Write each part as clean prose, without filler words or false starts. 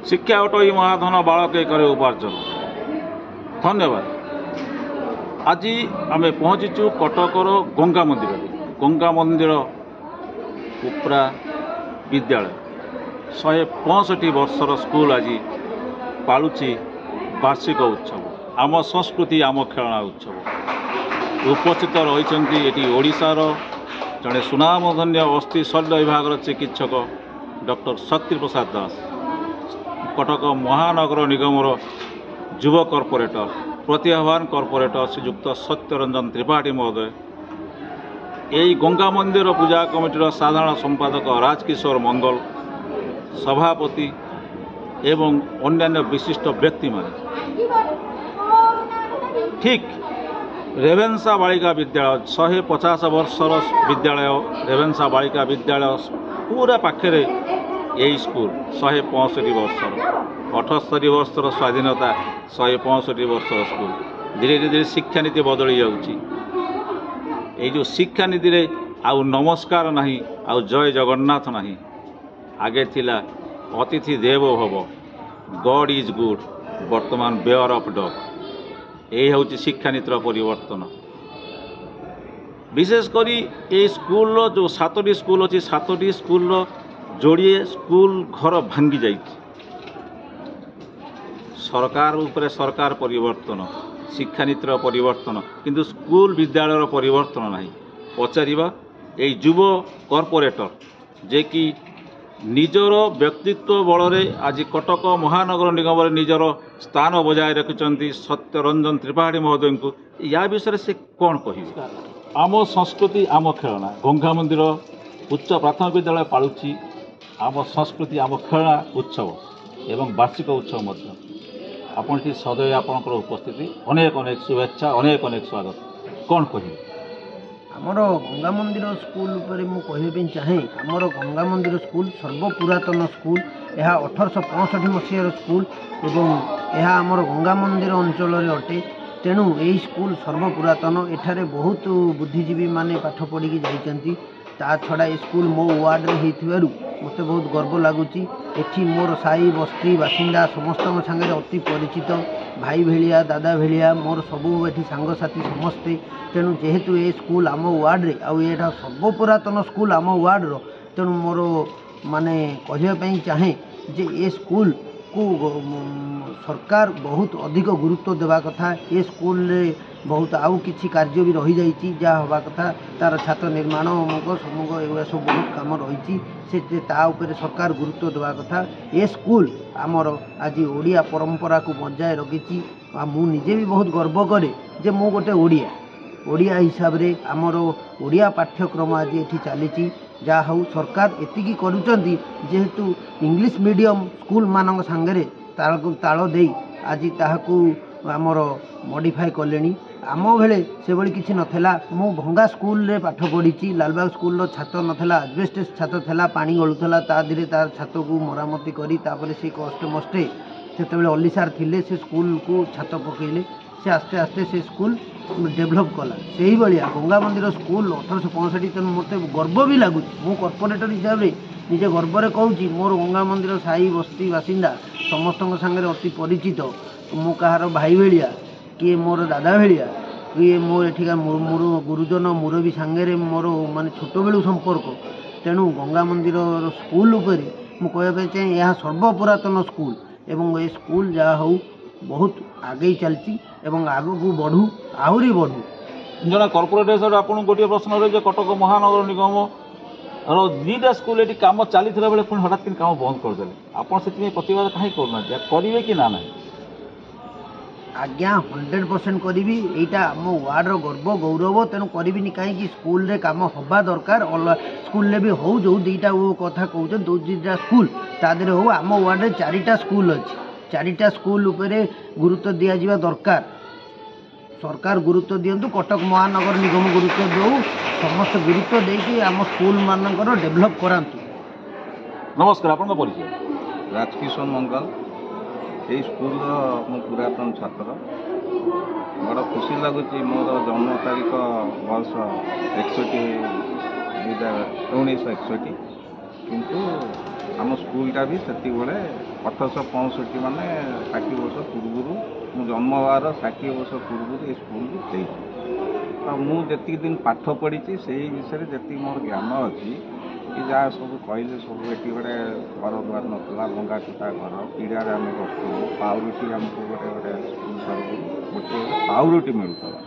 शिक्षा अटई महाधन बालके करे उपार्जन। धन्यवाद। आज आम पहुँचीचु कटकर गंगा मंदिर। गंगा मंदिर उपरा विद्यालय 165 वर्षर स्कूल आज पालुची वार्षिक उत्सव। आम संस्कृति आम खेलना उत्सव उपस्थित रही ओडिशार जड़े सुनामधन्य अस्थि शल्य विभाग चिकित्सक डॉक्टर शक्ति प्रसाद दास, कटक महानगर निगमर युव कॉर्पोरेटर प्रतिभावान कॉर्पोरेटर श्रीयुक्त सत्यरंजन त्रिपाठी महोदय, यही गंगा मंदिर पूजा कमिटीर साधारण संपादक राजकिशोर मंगल, सभापति एवं अन्यान्य विशिष्ट व्यक्ति माने ठीक रेवेन्सा बालिका विद्यालय 150 वर्षर विद्यालय रेवेन्सा बालिका विद्यालय पूरा पाखे यही स्कूल 165 वर्षर 78 वर्षर स्वाधीनता 165 वर्षर स्कूल धीरे धीरे शिक्षा नीति बदली जाऊँगी। जो शिक्षा नीति रे आउ नमस्कार नहीं आउ जय जगन्नाथ नहीं, आगे थिला अतिथि देवो भव, गॉड इज गुड, वर्तमान बेयर ऑफ डग। यही हूँ शिक्षा नीतिर परिवर्तन। विशेषकर ये स्कूल जो 7टी स्कूल अच्छी 7टी स्कूल जोड़िए स्कूल घर भांगी जाइए। सरकार उपरे सरकार परिवर्तन, शिक्षा नीतिर परिवर्तन, किंतु स्कूल विद्यालय परिवर्तन नहीं। पचारिबा ये युव कॉर्पोरेटर जे कि निजर व्यक्तित्व बल आज कटक महानगर निगम निजर स्थान बजाय रखिंट सत्यरंजन त्रिपाठी महोदय को या विषय से कौन कह आम संस्कृति आम खेलना गंगा मंदिर उच्च प्राथमिक विद्यालय पालुची आम संस्कृति आम खेलना उत्सव एवं वार्षिक उत्सव मध्य आपन सदैव आपंकर उपस्थिति अनेक अनेक शुभेच्छा अनेक अनेक स्वागत। कौन कह आमर गंगा मंदिर स्कूल पर मुझे चाहे आमर गंगा मंदिर स्कूल सर्वपुरातन स्कूल यह 1865 मसीहार स्कूल एवं यह आमर गंगा मंदिर अंचल अटे। तेणु यही स्कूल सर्वपुरातन एठारे बहुत बुद्धिजीवी माने पाठ पढ़ी जाइछन्ति। ता छड़ा स्कूल मो वार्ड रे हेतिबारु मते बहुत गर्व लगुची। एठी मोर साई बस्ती बासिंदा समस्त सांगे अति परिचित भाई भेलिया दादा भेलिया मोर सबू एठी सांगसाथी समस्ते। तेणु जेहेतु ये स्कूल आम वार्ड रे आउ एटा सर्वपुरातन स्कूल आम वार्ड रो, तेणु मोर माने कहवाई चाहे जे ये स्कूल को सरकार बहुत अधिक गुरुत्व देवा कथा। ये स्कूल रे बहुत आउ किछि कार्य भी रही जाइछि जा हवा कथा, तार छात्र निर्माण अमुक समूक एगुड़ा सब बहुत काम रही से सरकार गुरुत्व देवा कथा। ये स्कूल आमर आज ओडिया परंपरा को बजाय रखी। मु निजे भी बहुत गर्व करे जे मु गोटे ओडिया हिसाब रे आमर ओडिया पाठ्यक्रम आज ये चली जहाँ हूँ सरकार एतिकी करुचंदी जेहेतु इंग्लिश मीडियम स्कूल मानक सांगरे ताल दे आज ताहाकू आमर मॉडिफाई कलेनी। आम बेले से भली किछि नथेला। मु भंगा स्कूल रे पाठ पढ़ी, लालबाग स्कूल छात नथेला, एजबेस्टस छात थिला, पानी गलुला ता धीरे तार छात को मरामती करी तापर से कष्टे मष्टे सेतेबेले अलीसार थिले से स्कूल को छात पकेले से आस्ते आस्ते से स्कूल डेभलप कला। से ही भाया गंगा मंदिर स्कूल 1865 तेणु मत गर्व भी लगुच। मु कॉर्पोरेटर हिसाब से निजे गर्व में कहूँ मोर गंगा मंदिर साई बस्ती बासिंदा समस्त सांगे अति परिचित। मु कहार भाई भाया किए मोर दादा भाया किए मोर एठिका मोर गुरुजन मुरबी सांगे मोर माने छोट बेलू संपर्क। तेणु गंगा मंदिर स्कूल उपर मु कहवाई चाहे यह सर्वपुरातन स्कूल एवं ये स्कूल जहाँ हूँ बहुत आगे चलती एवं आगू को बढ़ू आहरी बढ़ू। जन कॉर्पोरेटर आपको गोटे प्रश्न रही कटक महानगर निगम दुईटा स्कूल ये कम चली बेले पुणी हठात कि कम बंद करदे आप प्रतिवाद कहीं करना करेंगे कि ना ना? आज्ञा 100% करी। यहाँ आम वार्डर गर्व गौरव तेणु करी कहीं स्कूल रे काम हवा दरकार। स्कूल रे भी हो जो दुईटा वो कथा कहते दो दुईटा स्कूल ता देहरे हो आम वार्ड रे 4टा स्कूल अच्छी। 4टा स्कूल उपरे गुरुत्व दिया जावा दरकार। सरकार गुरुत्व दिंतु, कटक महानगर निगम गुरुत्व दो, समस्त गुरुत्व देकी आम स्कूल मानकर डेभलप करांतु। नमस्कार, आपन परिचय? राजकिशोर मंगल। ये स्कूल मो पुरातन छात्र। बड़ा खुशी लगुच मोर जन्म तारीख वर्ष 1961 କିନ୍ତୁ ଆମ ସ୍କୁଲଟା ବି ସେତିକିବେଳେ 1865 ମାନେ 60 ବର୍ଷ ପୂର୍ବରୁ ମୁଁ ଜନ୍ମ ହେବାର 60 ବର୍ଷ ପୂର୍ବରୁ ଏ ସ୍କୁଲକୁ ହେଇଛି। ତ ମୁଁ ଯେତିକି ଦିନ ପାଠ ପଢ଼ିଛି ସେଇ ବିଷୟରେ ଯେତିକି ମୋର ଜ୍ଞାନ ଅଛି କି ଯାହା ସବୁ କହିଲେ ସବୁ ଏଠି ଗୋଟେ ଘର ଦ୍ୱାର ନଥିଲା, ଭଙ୍ଗା ଟୁଟା ଘର, ପିଢ଼ାରେ ଆମେ ବସୁଥିଲୁ, ପାଉରୁଟି ଆମକୁ ଗୋଟେ ସ୍କୁଲ ତରଫରୁ ଗୋଟେ ପାଉରୁଟି ମିଳୁଥିଲା।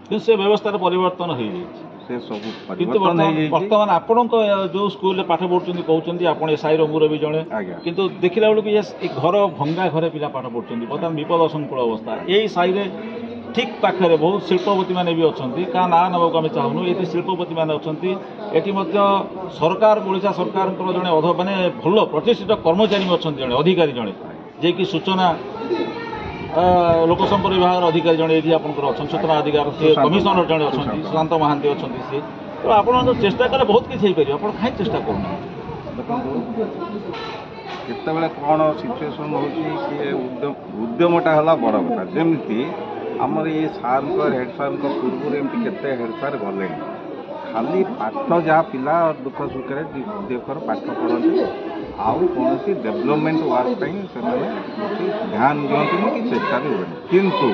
କିନ୍ତୁ ସେ ବ୍ୟବସ୍ଥାରେ ପରିବର୍ତ୍ତନ ହେଇଯାଇଛି। ସେ ସବୁ କିନ୍ତୁ ପରିବର୍ତ୍ତନ ହେଇଯାଇଛି। ବର୍ତ୍ତମାନ ଆପଣଙ୍କ ଯେଉଁ ସ୍କୁଲରେ ପାଠ ପଢ଼ୁଛନ୍ତି କହୁଛନ୍ତି ଆପଣ ଏ ସାହିର ମୁରବୀ ଜଣେ, ଆଜ୍ଞା। କିନ୍ତୁ ଦେଖିଲା ବେଳକୁ ଏ ଘର ଭଙ୍ଗା ଘରେ ପିଲା ପାଠ ପଢ଼ୁଛନ୍ତି। ବର୍ତ୍ତମାନ ବିପଦ ସଂକୁଳ ଅବସ୍ଥା। ଏଇ ସାହିରେ ଠିକ୍ ପାଖରେ ବହୁତ ଶିଳ୍ପପତି ମାନେ ବି ଅଛନ୍ତି, କାହା ନାଁ ନେବାକୁ ଆମେ ଚାହୁଁନୁ। ଏଠି ଶିଳ୍ପପତି ମାନେ ଅଛନ୍ତି। ଏଠି ମଧ୍ୟ ସରକାର, ଓଡ଼ିଶା ସରକାରଙ୍କର ଜଣେ ମାନେ ଭଲ ପ୍ରତିଷ୍ଠିତ କର୍ମଚାରୀ ଅଛନ୍ତି, ଜଣେ ଅଧିକାରୀ ଜଣେ ଯିଏକି ସୂଚନା ଲୋକସମ୍ପର୍କ ବିଭାଗର ଅଧିକାରୀ ଜଣେ ଏଠି ଆପଣଙ୍କର ଅଛନ୍ତି, ସୂଚନା ଅଧିକାର ସିଏ କମିଶନର ଜଣେ ଅଛନ୍ତି, ସୁଶାନ୍ତ ମହାନ୍ତି ଅଛନ୍ତି ସିଏ। ତ ଆପଣ ଚେଷ୍ଟା କଲେ ବହୁତ କିଛି ହେଇପାରିବ, ଆପଣ କାହିଁକି ଚେଷ୍ଟା କରୁନାହାନ୍ତି? ଦେଖନ୍ତୁ କେତେବେଳେ କ'ଣ ସିଚୁଏସନ୍ ହେଉଛି କି ଉଦ୍ୟମଟା ହେଲା ବଡ଼ କଥା। ଯେମିତି ଆମର ଏ ସାର୍ଙ୍କ ହେଡ଼୍ ସାର୍ଙ୍କ ପୂର୍ବରୁ ଏମିତି କେତେ ହେଡ଼୍ ସାର୍ ଗଲେଣି, ଖାଲି ପାଠ ଯାହା ପିଲା ଦୁଃଖ ସୁଖରେ ଦୁଃଖର ପାଠ ପଢ଼ନ୍ତି, ଆଉ କୌଣସି ଡେଭଲପମେଣ୍ଟ ୱାର୍କ ପାଇଁ ସେମାନେ କିଛି ଧ୍ୟାନ ଦିଅନ୍ତିନି କି ଚେଷ୍ଟା ବି ହୁଏନି। କିନ୍ତୁ